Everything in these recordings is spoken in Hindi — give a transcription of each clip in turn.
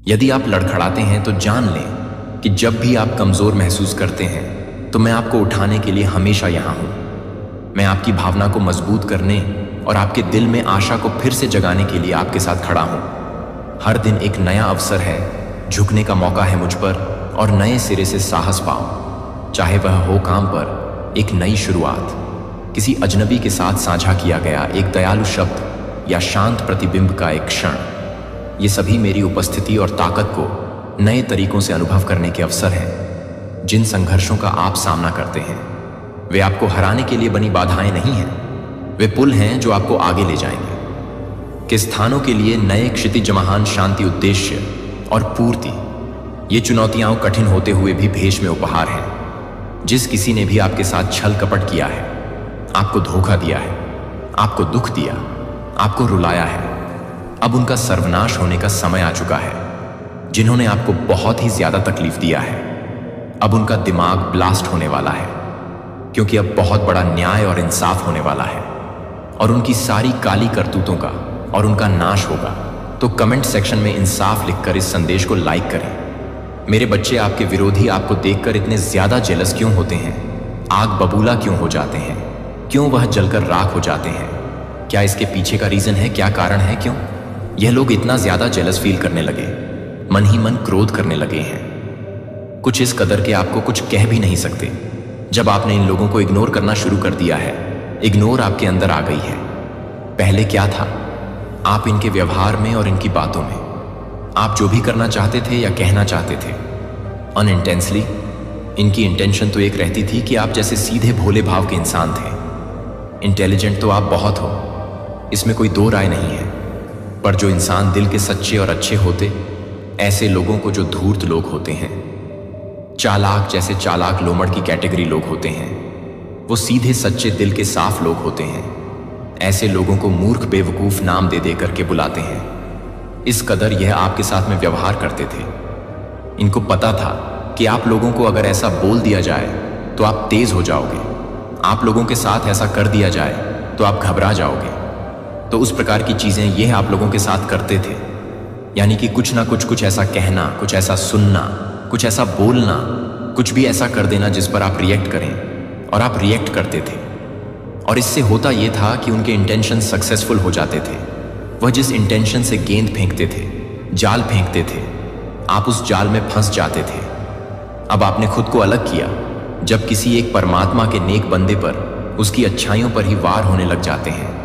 यदि आप लड़खड़ाते हैं तो जान लें कि जब भी आप कमज़ोर महसूस करते हैं तो मैं आपको उठाने के लिए हमेशा यहाँ हूँ। मैं आपकी भावना को मजबूत करने और आपके दिल में आशा को फिर से जगाने के लिए आपके साथ खड़ा हूँ। हर दिन एक नया अवसर है, झुकने का मौका है मुझ पर और नए सिरे से साहस पाओ। चाहे वह हो काम पर एक नई शुरुआत, किसी अजनबी के साथ साझा किया गया एक दयालु शब्द या शांत प्रतिबिंब का एक क्षण, ये सभी मेरी उपस्थिति और ताकत को नए तरीकों से अनुभव करने के अवसर हैं। जिन संघर्षों का आप सामना करते हैं वे आपको हराने के लिए बनी बाधाएं नहीं हैं, वे पुल हैं जो आपको आगे ले जाएंगे। किस स्थानों के लिए नए क्षितिजमहान शांति उद्देश्य और पूर्ति, ये चुनौतियां कठिन होते हुए भी भेष में उपहार हैं। जिस किसी ने भी आपके साथ छल कपट किया है, आपको धोखा दिया है, आपको दुख दिया, आपको रुलाया है, अब उनका सर्वनाश होने का समय आ चुका है। जिन्होंने आपको बहुत ही ज्यादा तकलीफ दिया है, अब उनका दिमाग ब्लास्ट होने वाला है, क्योंकि अब बहुत बड़ा न्याय और इंसाफ होने वाला है और उनकी सारी काली करतूतों का और उनका नाश होगा। तो कमेंट सेक्शन में इंसाफ लिखकर इस संदेश को लाइक करें। मेरे बच्चे, आपके विरोधी आपको देखकर इतने ज्यादा जेलस क्यों होते हैं? आग बबूला क्यों हो जाते हैं? क्यों वह जलकर राख हो जाते हैं? क्या इसके पीछे का रीजन है? क्या कारण है? क्यों यह लोग इतना ज्यादा जेलस फील करने लगे, मन ही मन क्रोध करने लगे हैं? कुछ इस कदर के आपको कुछ कह भी नहीं सकते। जब आपने इन लोगों को इग्नोर करना शुरू कर दिया है, इग्नोर आपके अंदर आ गई है। पहले क्या था? आप इनके व्यवहार में और इनकी बातों में, आप जो भी करना चाहते थे या कहना चाहते थे अनइंटेंसली, इनकी इंटेंशन तो एक रहती थी कि आप जैसे सीधे भोले भाव के इंसान थे। इंटेलिजेंट तो आप बहुत हो, इसमें कोई दो राय नहीं है, पर जो इंसान दिल के सच्चे और अच्छे होते, ऐसे लोगों को जो धूर्त लोग होते हैं, चालाक जैसे चालाक लोमड़ की कैटेगरी लोग होते हैं, वो सीधे सच्चे दिल के साफ लोग होते हैं। ऐसे लोगों को मूर्ख बेवकूफ नाम दे दे करके बुलाते हैं। इस कदर यह आपके साथ में व्यवहार करते थे। इनको पता था कि आप लोगों को अगर ऐसा बोल दिया जाए तो आप तेज हो जाओगे, आप लोगों के साथ ऐसा कर दिया जाए तो आप घबरा जाओगे। तो उस प्रकार की चीजें यह आप लोगों के साथ करते थे, यानी कि कुछ ना कुछ ऐसा कहना, कुछ ऐसा सुनना, कुछ ऐसा बोलना, कुछ भी ऐसा कर देना जिस पर आप रिएक्ट करें, और आप रिएक्ट करते थे। और इससे होता यह था कि उनके इंटेंशन सक्सेसफुल हो जाते थे। वह जिस इंटेंशन से गेंद फेंकते थे, जाल फेंकते थे, आप उस जाल में फंस जाते थे। अब आपने खुद को अलग किया जब किसी एक परमात्मा के नेक बंदे पर उसकी अच्छाइयों पर ही वार होने लग जाते हैं,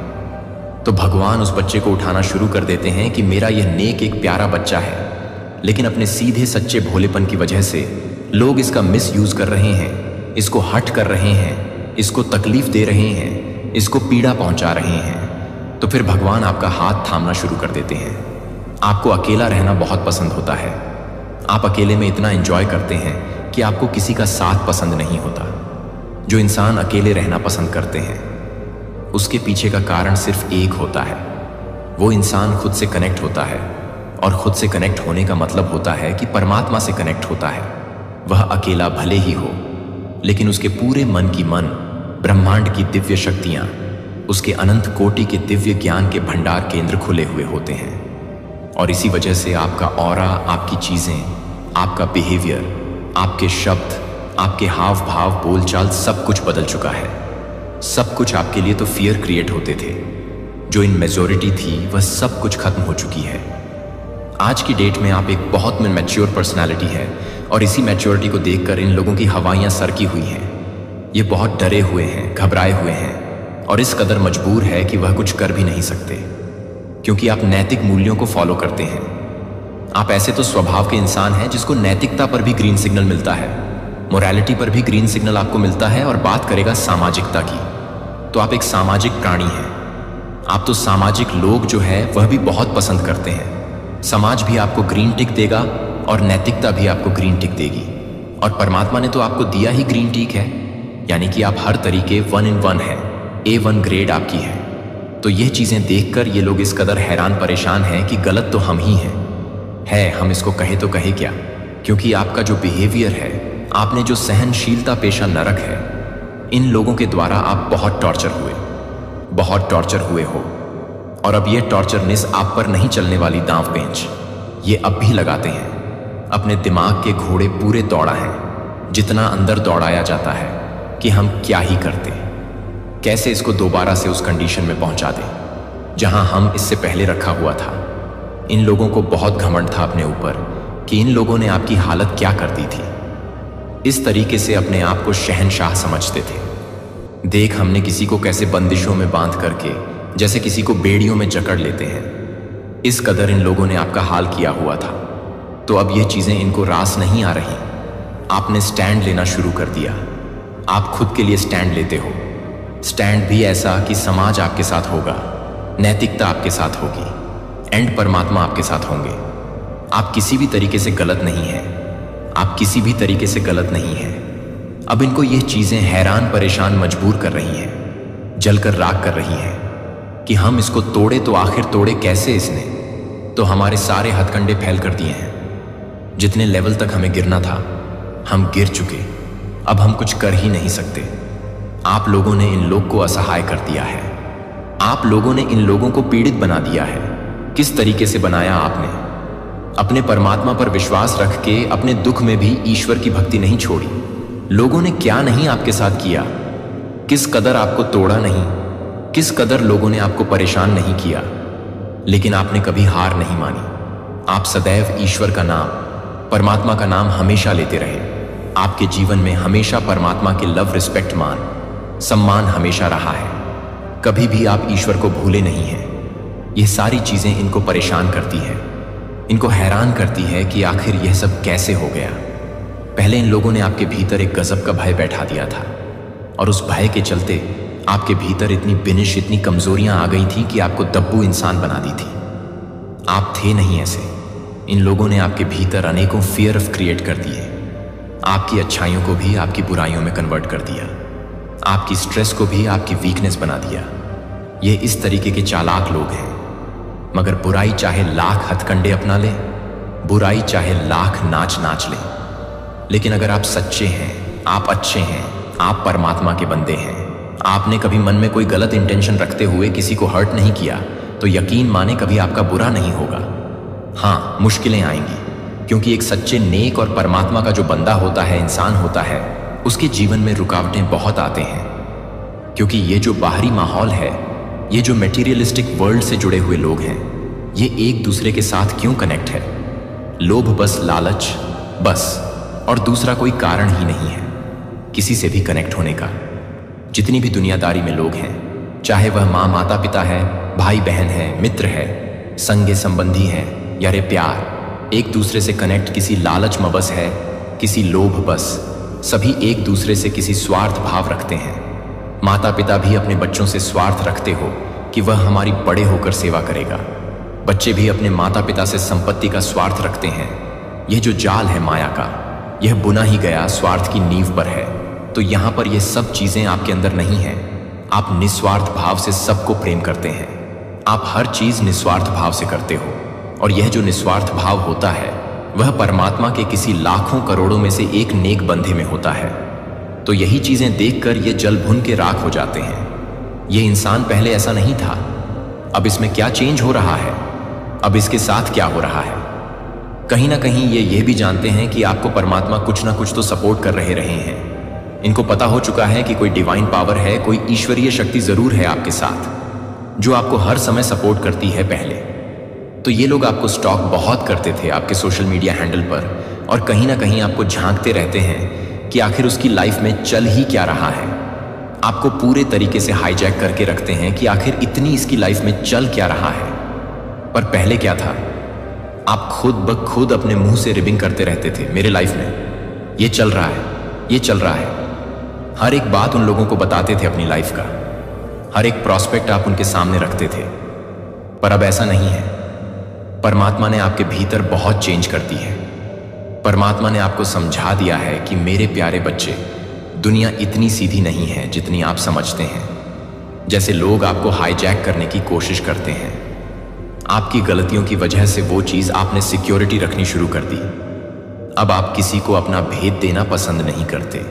तो भगवान उस बच्चे को उठाना शुरू कर देते हैं कि मेरा यह नेक एक प्यारा बच्चा है, लेकिन अपने सीधे सच्चे भोलेपन की वजह से लोग इसका मिस यूज कर रहे हैं, इसको हट कर रहे हैं, इसको तकलीफ दे रहे हैं, इसको पीड़ा पहुंचा रहे हैं। तो फिर भगवान आपका हाथ थामना शुरू कर देते हैं। आपको अकेला रहना बहुत पसंद होता है। आप अकेले में इतना एंजॉय करते हैं कि आपको किसी का साथ पसंद नहीं होता। जो इंसान अकेले रहना पसंद करते हैं, उसके पीछे का कारण सिर्फ एक होता है। वो इंसान खुद से कनेक्ट होता है, और खुद से कनेक्ट होने का मतलब होता है कि परमात्मा से कनेक्ट होता है। वह अकेला भले ही हो, लेकिन उसके पूरे मन की मन, ब्रह्मांड की दिव्य शक्तियां, उसके अनंत कोटि के दिव्य ज्ञान के भंडार केंद्र खुले हुए होते हैं। और इसी वजह से आपका ऑरा, आपकी चीजें, आपका बिहेवियर, आपके शब्द, आपके हाव भाव, बोलचाल, सब कुछ बदल चुका है। सब कुछ आपके लिए तो फियर क्रिएट होते थे। जो इन मेजॉरिटी थी वह सब कुछ खत्म हो चुकी है। आज की डेट में आप एक बहुत मैच्योर पर्सनालिटी है, और इसी मैच्योरिटी को देखकर इन लोगों की हवाइयां सरकी हुई हैं। ये बहुत डरे हुए हैं, घबराए हुए हैं, और इस कदर मजबूर है कि वह कुछ कर भी नहीं सकते, क्योंकि आप नैतिक मूल्यों को फॉलो करते हैं। आप ऐसे तो स्वभाव के इंसान हैं जिसको नैतिकता पर भी ग्रीन सिग्नल मिलता है, मोरालिटी पर भी ग्रीन सिग्नल आपको मिलता है, और बात करेगा सामाजिकता की, तो आप एक सामाजिक प्राणी हैं। आप तो सामाजिक लोग जो है वह भी बहुत पसंद करते हैं। समाज भी आपको ग्रीन टिक देगा और नैतिकता भी आपको ग्रीन टिक देगी, और परमात्मा ने तो आपको दिया ही ग्रीन टिक है, यानी कि आप हर तरीके 1 in 1 हैं, A1 ग्रेड आपकी है। तो यह चीजें देखकर ये लोग इस कदर हैरान परेशान हैं कि गलत तो हम ही हैं। हम इसको कहे तो कहे क्या, क्योंकि आपका जो बिहेवियर है, आपने जो सहनशीलता पेशा नरक है, इन लोगों के द्वारा आप बहुत टॉर्चर हुए हो। और अब ये टॉर्चरनेस आप पर नहीं चलने वाली दांव पेंच, ये अब भी लगाते हैं। अपने दिमाग के घोड़े पूरे दौड़ा हैं, जितना अंदर दौड़ाया जाता है कि हम क्या ही करते, कैसे इसको दोबारा से उस कंडीशन में पहुंचा दें जहां हम इससे पहले रखा हुआ था। इन लोगों को बहुत घमंड था अपने ऊपर कि इन लोगों ने आपकी हालत क्या कर दी थी। इस तरीके से अपने आप को शहंशाह समझते थे। देख हमने किसी को कैसे बंदिशों में बांध करके जैसे किसी को बेड़ियों में जकड़ लेते हैं, इस कदर इन लोगों ने आपका हाल किया हुआ था। तो अब ये चीजें इनको रास नहीं आ रही। आपने स्टैंड लेना शुरू कर दिया। आप खुद के लिए स्टैंड लेते हो, स्टैंड भी ऐसा कि समाज आपके साथ होगा, नैतिकता आपके साथ होगी, एंड परमात्मा आपके साथ होंगे। आप किसी भी तरीके से गलत नहीं हैं, आप किसी भी तरीके से गलत नहीं हैं। अब इनको ये चीजें हैरान परेशान मजबूर कर रही हैं, जलकर राख कर रही हैं कि हम इसको तोड़े तो आखिर तोड़े कैसे इसने। तो हमारे सारे हथकंडे फैल कर दिए हैं। जितने लेवल तक हमें गिरना था हम गिर चुके, अब हम कुछ कर ही नहीं सकते। आप लोगों ने इन लोग को असहाय कर दिया है, आप लोगों ने इन लोगों को पीड़ित बना दिया है। किस तरीके से बनाया आपने? अपने परमात्मा पर विश्वास रख के अपने दुख में भी ईश्वर की भक्ति नहीं छोड़ी। लोगों ने क्या नहीं आपके साथ किया, किस कदर आपको तोड़ा नहीं, किस कदर लोगों ने आपको परेशान नहीं किया, लेकिन आपने कभी हार नहीं मानी। आप सदैव ईश्वर का नाम, परमात्मा का नाम हमेशा लेते रहे। आपके जीवन में हमेशा परमात्मा के लव, रिस्पेक्ट, मान, सम्मान हमेशा रहा है। कभी भी आप ईश्वर को भूले नहीं हैं। ये सारी चीजें इनको परेशान करती हैं, इनको हैरान करती है कि आखिर यह सब कैसे हो गया। पहले इन लोगों ने आपके भीतर एक गजब का भय बैठा दिया था, और उस भय के चलते आपके भीतर इतनी बिनिश, इतनी कमजोरियां आ गई थी कि आपको दब्बू इंसान बना दी थी। आप थे नहीं ऐसे। इन लोगों ने आपके भीतर अनेकों फियर ऑफ क्रिएट कर दिए। आपकी अच्छाइयों को भी आपकी बुराइयों में कन्वर्ट कर दिया, आपकी स्ट्रेस को भी आपकी वीकनेस बना दिया। ये इस तरीके के चालाक लोग हैं। मगर बुराई चाहे लाख हथकंडे अपना ले, बुराई चाहे लाख नाच नाच ले, लेकिन अगर आप सच्चे हैं, आप अच्छे हैं, आप परमात्मा के बंदे हैं, आपने कभी मन में कोई गलत इंटेंशन रखते हुए किसी को हर्ट नहीं किया, तो यकीन माने कभी आपका बुरा नहीं होगा। हाँ, मुश्किलें आएंगी, क्योंकि एक सच्चे नेक और परमात्मा का जो बंदा होता है, इंसान होता है, उसके जीवन में रुकावटें बहुत आते हैं। क्योंकि ये जो बाहरी माहौल है, ये जो मटेरियलिस्टिक वर्ल्ड से जुड़े हुए लोग हैं, ये एक दूसरे के साथ क्यों कनेक्ट है? लोभ, बस लालच, बस, और दूसरा कोई कारण ही नहीं है किसी से भी कनेक्ट होने का। जितनी भी दुनियादारी में लोग हैं, चाहे वह माँ, माता, पिता है, भाई बहन है, मित्र है, संगे संबंधी हैं, या रे प्यार, एक दूसरे से कनेक्ट किसी लालच में बस है, किसी लोभ बस। सभी एक दूसरे से किसी स्वार्थ भाव रखते हैं। माता पिता भी अपने बच्चों से स्वार्थ रखते हो कि वह हमारी बड़े होकर सेवा करेगा। बच्चे भी अपने माता पिता से संपत्ति का स्वार्थ रखते हैं। यह जो जाल है माया का, यह बुना ही गया स्वार्थ की नींव पर है। तो यहाँ पर यह सब चीजें आपके अंदर नहीं है। आप निस्वार्थ भाव से सबको प्रेम करते हैं। आप हर चीज निस्वार्थ भाव से करते हो, और यह जो निस्वार्थ भाव होता है वह परमात्मा के किसी लाखों करोड़ों में से एक नेक बंधे में होता है। तो यही चीजें देखकर ये जल भुन के राख हो जाते हैं। ये इंसान पहले ऐसा नहीं था, अब इसमें क्या चेंज हो रहा है, अब इसके साथ क्या हो रहा है? कहीं ना कहीं ये भी जानते हैं कि आपको परमात्मा कुछ ना कुछ तो सपोर्ट कर रहे हैं। इनको पता हो चुका है कि कोई डिवाइन पावर है, कोई ईश्वरीय शक्ति जरूर है आपके साथ, जो आपको हर समय सपोर्ट करती है। पहले तो ये लोग आपको स्टॉक बहुत करते थे आपके सोशल मीडिया हैंडल पर, और कहीं ना कहीं आपको झांकते रहते हैं कि आखिर उसकी लाइफ में चल ही क्या रहा है। आपको पूरे तरीके से हाईजैक करके रखते हैं कि आखिर इतनी इसकी लाइफ में चल क्या रहा है। पर पहले क्या था? आप खुद ब खुद अपने मुंह से रिबिंग करते रहते थे, मेरे लाइफ में ये चल रहा है, ये चल रहा है। हर एक बात उन लोगों को बताते थे अपनी लाइफ का, हर एक प्रॉस्पेक्ट आप उनके सामने रखते थे। पर अब ऐसा नहीं है। परमात्मा ने आपके भीतर बहुत चेंज कर दी है। परमात्मा ने आपको समझा दिया है कि मेरे प्यारे बच्चे, दुनिया इतनी सीधी नहीं है जितनी आप समझते हैं। जैसे लोग आपको हाईजैक करने की कोशिश करते हैं। आपकी गलतियों की वजह से वो चीज आपने सिक्योरिटी रखनी शुरू कर दी। अब आप किसी को अपना भेद देना पसंद नहीं करते,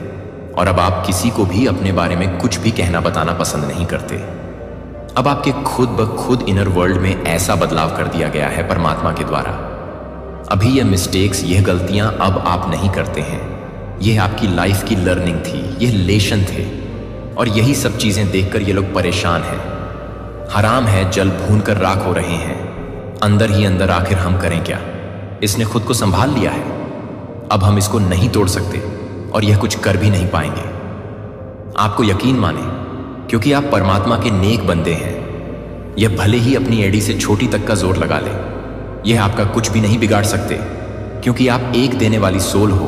और अब आप किसी को भी अपने बारे में कुछ भी कहना बताना पसंद नहीं करते। अब आपके खुद ब खुद इनर वर्ल्ड में ऐसा बदलाव कर दिया गया है परमात्मा के द्वारा अभी ये मिस्टेक्स, ये गलतियां अब आप नहीं करते हैं। ये आपकी लाइफ की लर्निंग थी, ये लेशन थे। और यही सब चीजें देखकर ये लोग परेशान हैं। हराम है, जल भून कर राख हो रहे हैं। अंदर ही अंदर आखिर हम करें क्या? इसने खुद को संभाल लिया है। अब हम इसको नहीं तोड़ सकते और यह कुछ कर भी नहीं पाएंगे। आपको यकीन माने, क्योंकि आप परमात्मा के नेक बंदे हैं। यह भले ही अपनी एड़ी से छोटी तक का जोर लगा ले, यह आपका कुछ भी नहीं बिगाड़ सकते, क्योंकि आप एक देने वाली सोल हो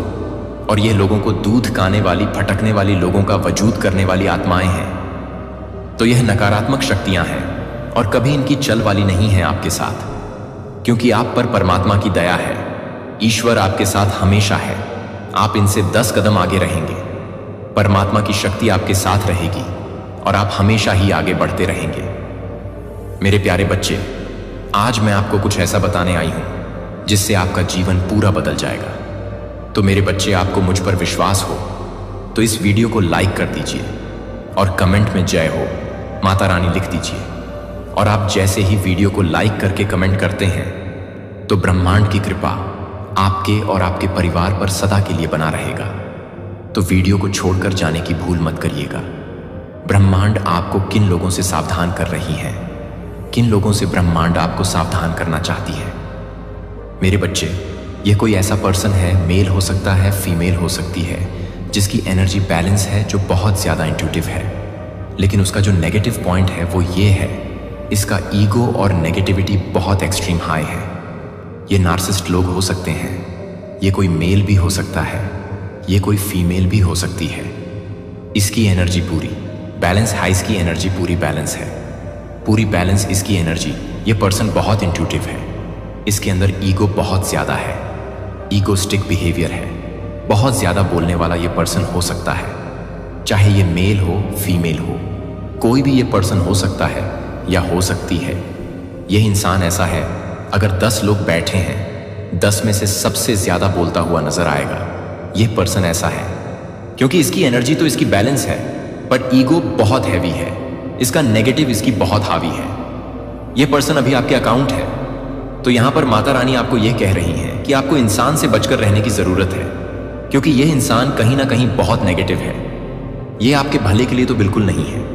और यह लोगों को दूध खाने वाली, भटकने वाली लोगों का वजूद करने वाली आत्माएं हैं। तो यह नकारात्मक शक्तियां हैं और कभी इनकी चल वाली नहीं है आपके साथ, क्योंकि आप पर परमात्मा की दया है। ईश्वर आपके साथ हमेशा है। आप इनसे 10 कदम आगे रहेंगे। परमात्मा की शक्ति आपके साथ रहेगी और आप हमेशा ही आगे बढ़ते रहेंगे। मेरे प्यारे बच्चे, आज मैं आपको कुछ ऐसा बताने आई हूं जिससे आपका जीवन पूरा बदल जाएगा। तो मेरे बच्चे, आपको मुझ पर विश्वास हो तो इस वीडियो को लाइक कर दीजिए और कमेंट में जय हो माता रानी लिख दीजिए। और आप जैसे ही वीडियो को लाइक करके कमेंट करते हैं तो ब्रह्मांड की कृपा आपके और आपके परिवार पर सदा के लिए बना रहेगा। तो वीडियो को छोड़कर जाने की भूल मत करिएगा। ब्रह्मांड आपको किन लोगों से सावधान कर रही है, किन लोगों से ब्रह्मांड आपको सावधान करना चाहती है। मेरे बच्चे, यह कोई ऐसा पर्सन है, मेल हो सकता है, फीमेल हो सकती है, जिसकी एनर्जी बैलेंस है, जो बहुत ज़्यादा इंट्यूटिव है। लेकिन उसका जो नेगेटिव पॉइंट है वो ये है, इसका ईगो और नेगेटिविटी बहुत एक्सट्रीम हाई है। ये नार्सिसिस्ट लोग हो सकते हैं, ये कोई मेल भी हो सकता है, ये कोई फीमेल भी हो सकती है। इसकी एनर्जी पूरी बैलेंस है, इसकी एनर्जी पूरी बैलेंस है, पूरी बैलेंस इसकी एनर्जी। ये पर्सन बहुत इंट्यूटिव है, इसके अंदर ईगो बहुत ज़्यादा है, ईगोस्टिक बिहेवियर है, बहुत ज़्यादा बोलने वाला ये पर्सन हो सकता है। चाहे ये मेल हो, फीमेल हो, कोई भी ये पर्सन हो सकता है या हो सकती है। यह इंसान ऐसा है, अगर 10 लोग बैठे हैं, 10 में से सबसे ज़्यादा बोलता हुआ नजर आएगा। यह पर्सन ऐसा है क्योंकि इसकी एनर्जी तो इसकी बैलेंस है, पर ईगो बहुत हैवी है, इसका नेगेटिव इसकी बहुत हावी है। यह पर्सन अभी आपके अकाउंट है। तो यहां पर माता रानी आपको यह कह रही हैं कि आपको इंसान से बचकर रहने की ज़रूरत है, क्योंकि यह इंसान कहीं ना कहीं बहुत नेगेटिव है। यह आपके भले के लिए तो बिल्कुल नहीं है।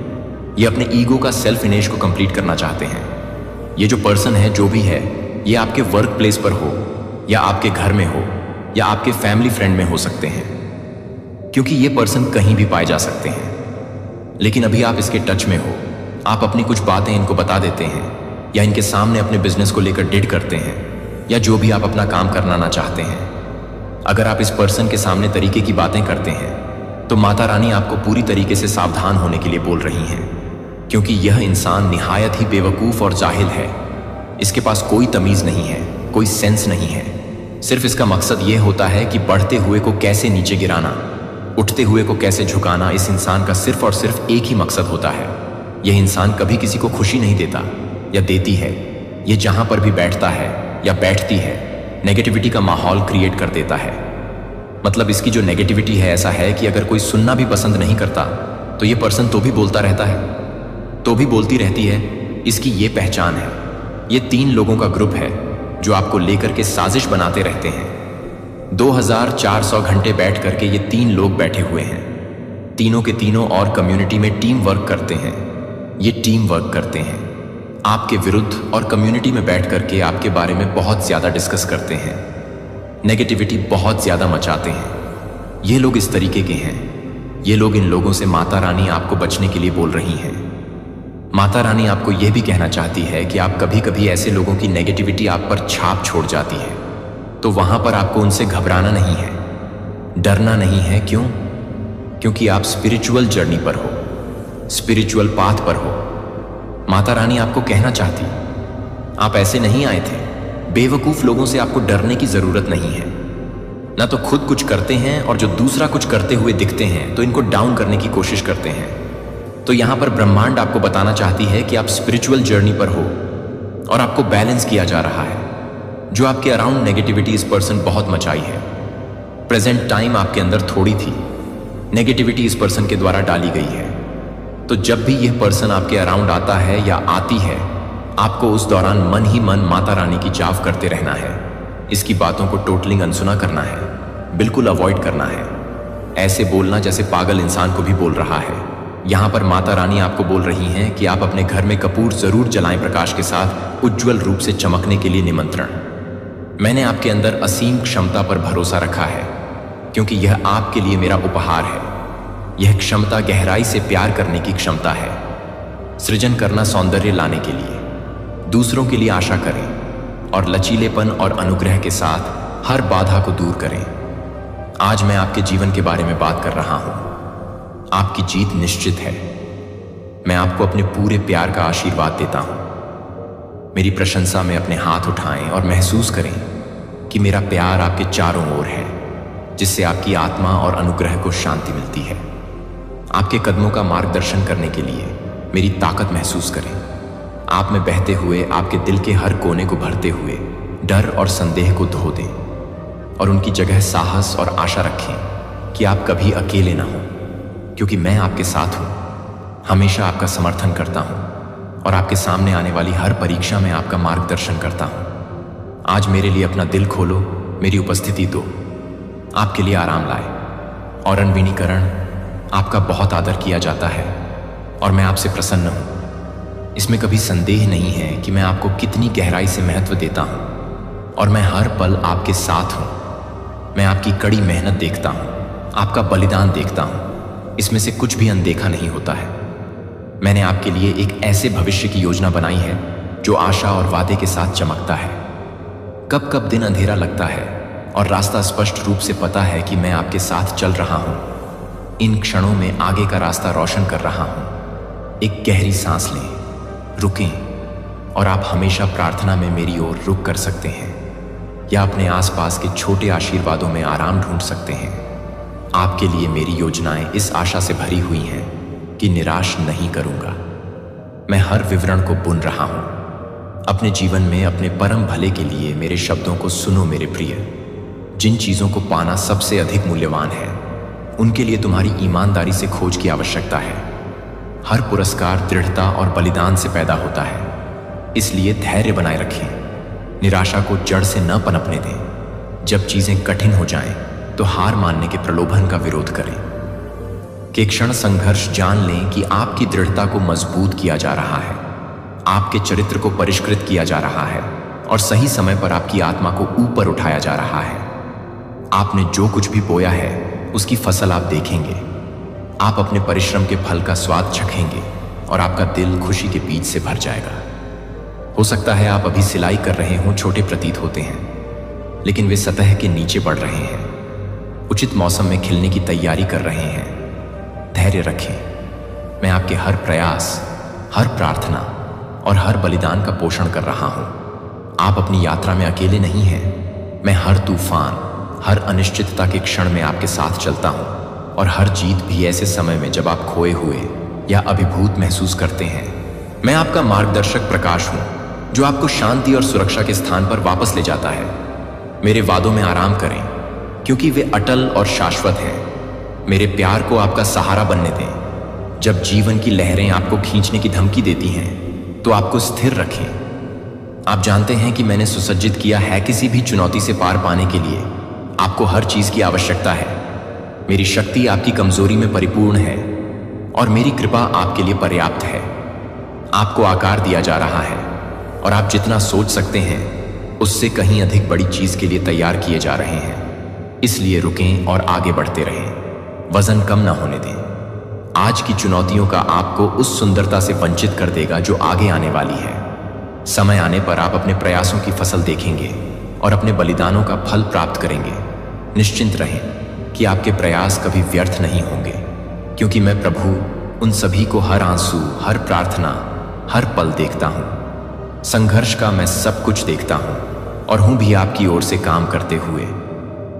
ये अपने ईगो का सेल्फ इमेज को कंप्लीट करना चाहते हैं। ये जो पर्सन है, जो भी है, ये आपके वर्क प्लेस पर हो या आपके घर में हो या आपके फैमिली फ्रेंड में हो सकते हैं, क्योंकि ये पर्सन कहीं भी पाए जा सकते हैं। लेकिन अभी आप इसके टच में हो, आप अपनी कुछ बातें इनको बता देते हैं या इनके सामने अपने बिजनेस को लेकर डिड करते हैं या जो भी आप अपना काम करना ना चाहते हैं। अगर आप इस पर्सन के सामने तरीके की बातें करते हैं तो माता रानी आपको पूरी तरीके से सावधान होने के लिए बोल रही हैं, क्योंकि यह इंसान निहायत ही बेवकूफ़ और जाहिल है। इसके पास कोई तमीज़ नहीं है, कोई सेंस नहीं है। सिर्फ इसका मकसद यह होता है कि बढ़ते हुए को कैसे नीचे गिराना, उठते हुए को कैसे झुकाना। इस इंसान का सिर्फ और सिर्फ एक ही मकसद होता है। यह इंसान कभी किसी को खुशी नहीं देता या देती है। यह जहाँ पर भी बैठता है या बैठती है, नेगेटिविटी का माहौल क्रिएट कर देता है। मतलब इसकी जो नेगेटिविटी है, ऐसा है कि अगर कोई सुनना भी पसंद नहीं करता तो ये पर्सन तो भी बोलता रहता है, तो भी बोलती रहती है। इसकी ये पहचान है। ये 3 लोगों का ग्रुप है जो आपको लेकर के साजिश बनाते रहते हैं। 2400 घंटे बैठ करके ये 3 लोग बैठे हुए हैं। तीनों के तीनों और कम्युनिटी में टीम वर्क करते हैं। ये टीम वर्क करते हैं आपके विरुद्ध और कम्युनिटी में बैठ करके आपके बारे में बहुत ज़्यादा डिस्कस करते हैं, नेगेटिविटी बहुत ज़्यादा मचाते हैं। ये लोग इस तरीके के हैं। ये लोग, इन लोगों से माता रानी आपको बचने के लिए बोल रही हैं। माता रानी आपको यह भी कहना चाहती है कि आप कभी कभी ऐसे लोगों की नेगेटिविटी आप पर छाप छोड़ जाती है, तो वहां पर आपको उनसे घबराना नहीं है, डरना नहीं है। क्यों? क्योंकि आप स्पिरिचुअल जर्नी पर हो, स्पिरिचुअल पाथ पर हो। माता रानी आपको कहना चाहती, आप ऐसे नहीं आए थे। बेवकूफ लोगों से आपको डरने की जरूरत नहीं है। ना तो खुद कुछ करते हैं और जो दूसरा कुछ करते हुए दिखते हैं तो इनको डाउन करने की कोशिश करते हैं। तो यहां पर ब्रह्मांड आपको बताना चाहती है कि आप स्पिरिचुअल जर्नी पर हो और आपको बैलेंस किया जा रहा है। जो आपके अराउंड नेगेटिविटी इस पर्सन बहुत मचाई है। प्रेजेंट टाइम आपके अंदर थोड़ी थी, नेगेटिविटी इस पर्सन के द्वारा डाली गई है। तो जब भी यह पर्सन आपके अराउंड आता है या आती है, आपको उस दौरान मन ही मन माता रानी की जाप करते रहना है। इसकी बातों को टोटली अनसुना करना है, बिल्कुल अवॉइड करना है। ऐसे बोलना जैसे पागल इंसान को भी बोल रहा है। यहाँ पर माता रानी आपको बोल रही हैं कि आप अपने घर में कपूर जरूर जलाएं प्रकाश के साथ, उज्ज्वल रूप से चमकने के लिए निमंत्रण। मैंने आपके अंदर असीम क्षमता पर भरोसा रखा है, क्योंकि यह आपके लिए मेरा उपहार है। यह क्षमता गहराई से प्यार करने की क्षमता है, सृजन करना, सौंदर्य लाने के लिए, दूसरों के लिए आशा करें और लचीलेपन और अनुग्रह के साथ हर बाधा को दूर करें। आज मैं आपके जीवन के बारे में बात कर रहा हूं। आपकी जीत निश्चित है। मैं आपको अपने पूरे प्यार का आशीर्वाद देता हूं। मेरी प्रशंसा में अपने हाथ उठाएं और महसूस करें कि मेरा प्यार आपके चारों ओर है, जिससे आपकी आत्मा और अनुग्रह को शांति मिलती है। आपके कदमों का मार्गदर्शन करने के लिए मेरी ताकत महसूस करें। आप में बहते हुए आपके दिल के हर कोने को भरते हुए डर और संदेह को धो दें और उनकी जगह साहस और आशा रखें कि आप कभी अकेले ना हो, क्योंकि मैं आपके साथ हूं, हमेशा आपका समर्थन करता हूं और आपके सामने आने वाली हर परीक्षा में आपका मार्गदर्शन करता हूं। आज मेरे लिए अपना दिल खोलो, मेरी उपस्थिति दो, आपके लिए आराम लाए और अनविनीकरण। आपका बहुत आदर किया जाता है और मैं आपसे प्रसन्न हूं। इसमें कभी संदेह नहीं है कि मैं आपको कितनी गहराई से महत्व देता हूं और मैं हर पल आपके साथ हूं। मैं आपकी कड़ी मेहनत देखता हूं, आपका बलिदान देखता हूं। इसमें से कुछ भी अनदेखा नहीं होता है। मैंने आपके लिए एक ऐसे भविष्य की योजना बनाई है जो आशा और वादे के साथ चमकता है। कब कब दिन अंधेरा लगता है और रास्ता स्पष्ट रूप से पता है कि मैं आपके साथ चल रहा हूं। इन क्षणों में आगे का रास्ता रोशन कर रहा हूं। एक गहरी सांस लें, रुकें और आप हमेशा प्रार्थना में मेरी ओर रुक कर सकते हैं या अपने आसपास के छोटे आशीर्वादों में आराम ढूंढ सकते हैं। आपके लिए मेरी योजनाएं इस आशा से भरी हुई हैं कि निराश नहीं करूंगा। मैं हर विवरण को बुन रहा हूं। अपने जीवन में अपने परम भले के लिए मेरे शब्दों को सुनो मेरे प्रिय। जिन चीजों को पाना सबसे अधिक मूल्यवान है, उनके लिए तुम्हारी ईमानदारी से खोज की आवश्यकता है। हर पुरस्कार दृढ़ता और बलिदान से पैदा होता है, इसलिए धैर्य बनाए रखें। निराशा को जड़ से न पनपने दें। जब चीजें कठिन हो जाएं, तो हार मानने के प्रलोभन का विरोध करें। कि क्षण संघर्ष जान लें कि आपकी दृढ़ता को मजबूत किया जा रहा है, आपके चरित्र को परिष्कृत किया जा रहा है और सही समय पर आपकी आत्मा को ऊपर उठाया जा रहा है। आपने जो कुछ भी बोया है, उसकी फसल आप देखेंगे। आप अपने परिश्रम के फल का स्वाद चखेंगे और आपका दिल खुशी के बीज से भर जाएगा। हो सकता है आप अभी सिलाई कर रहे हों, छोटे प्रतीत होते हैं, लेकिन वे सतह के नीचे बढ़ रहे हैं, उचित मौसम में खिलने की तैयारी कर रहे हैं। धैर्य रखें। मैं आपके हर प्रयास, हर प्रार्थना और हर बलिदान का पोषण कर रहा हूं। आप अपनी यात्रा में अकेले नहीं हैं। मैं हर तूफान, हर अनिश्चितता के क्षण में आपके साथ चलता हूं और हर जीत भी ऐसे समय में जब आप खोए हुए या अभिभूत महसूस करते हैं। मैं आपका मार्गदर्शक प्रकाश हूं, जो आपको शांति और सुरक्षा के स्थान पर वापस ले जाता है। मेरे वादों में आराम करें, क्योंकि वे अटल और शाश्वत हैं। मेरे प्यार को आपका सहारा बनने दें। जब जीवन की लहरें आपको खींचने की धमकी देती हैं, तो आपको स्थिर रखें। आप जानते हैं कि मैंने सुसज्जित किया है किसी भी चुनौती से पार पाने के लिए आपको हर चीज की आवश्यकता है। मेरी शक्ति आपकी कमजोरी में परिपूर्ण है और मेरी कृपा आपके लिए पर्याप्त है। आपको आकार दिया जा रहा है और आप जितना सोच सकते हैं, उससे कहीं अधिक बड़ी चीज के लिए तैयार किए जा रहे हैं। इसलिए रुकें और आगे बढ़ते रहें। वजन कम ना होने दें। आज की चुनौतियों का आपको उस सुंदरता से वंचित कर देगा जो आगे आने वाली है। समय आने पर आप अपने प्रयासों की फसल देखेंगे और अपने बलिदानों का फल प्राप्त करेंगे। निश्चिंत रहें कि आपके प्रयास कभी व्यर्थ नहीं होंगे, क्योंकि मैं प्रभु उन सभी को हर आंसू, हर प्रार्थना, हर पल देखता हूं। संघर्ष का मैं सब कुछ देखता हूं और हूं भी आपकी ओर से काम करते हुए।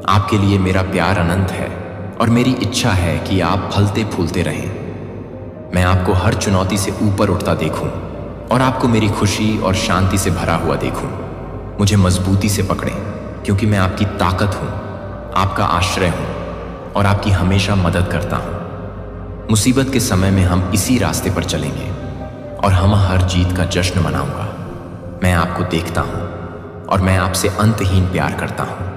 आपके लिए मेरा प्यार अनंत है और मेरी इच्छा है कि आप फलते फूलते रहें। मैं आपको हर चुनौती से ऊपर उठता देखूं और आपको मेरी खुशी और शांति से भरा हुआ देखूं। मुझे मजबूती से पकड़ें, क्योंकि मैं आपकी ताकत हूं, आपका आश्रय हूं और आपकी हमेशा मदद करता हूं। मुसीबत के समय में हम इसी रास्ते पर चलेंगे और हम हर जीत का जश्न मनाऊंगा। मैं आपको देखता हूं, और मैं आपसे अंतहीन प्यार करता हूं।